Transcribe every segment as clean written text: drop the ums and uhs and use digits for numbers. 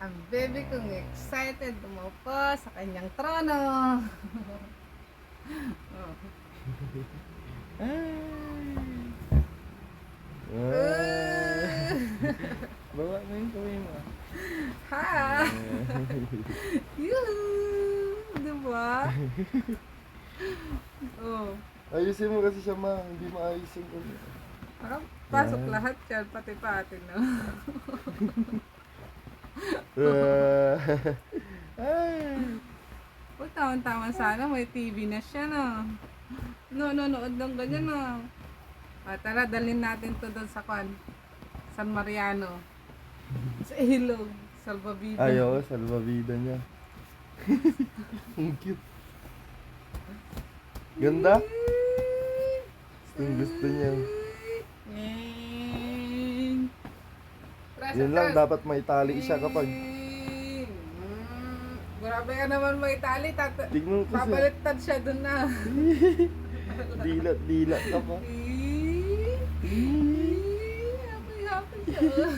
Ang baby kong excited umupo sa kanyang trono. Oh. Bawa mo yung kamay mo. Ha! Yuhu! Diba? Oh. Ayusin mo kasi siya, ma. Hindi maayos yung kamay. Pasok lahat yan, pati-pati, no? Oh, tama-tama sana, may TV na siya, no? Nood ng ganyan, no? Tara, dalhin natin to doon sa San Mariano. Sa ilog, salbabida. Ayaw, salbabida niya. Ang cute. Ganda? Gusto niya. Yun lang, dapat may tali siya kapag... Grabe ka naman may tali, Tignan ko siya. babaliktad siya dun na. Dilat ka pa. Happy siya.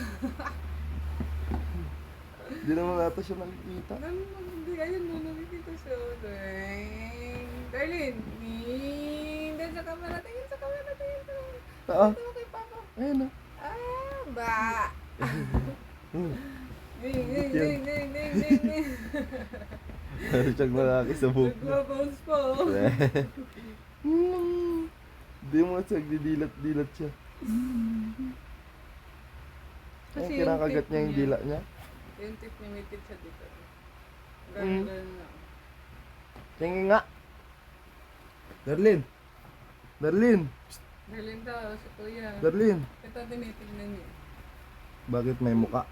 Hindi naman nata siya nakikita. Hindi, ayun mo, nakikita siya. Darlene, tingin sa camera, tingin sa camera. Ah, Ito kay Papa. ayun na. Ba! Ding. Meron siyang malaki sa buhok. Nagbabounce pa, oh. Hindi mo siya, didilat siya. Ay, kinakagat niya yung dila niya. Yung tip niya, may tip siya dito. Ganun na. Tingin nga. Darlene. Darlene daw, si Kuya. Darlene. Ito tinitignan niya. Bakit may muka?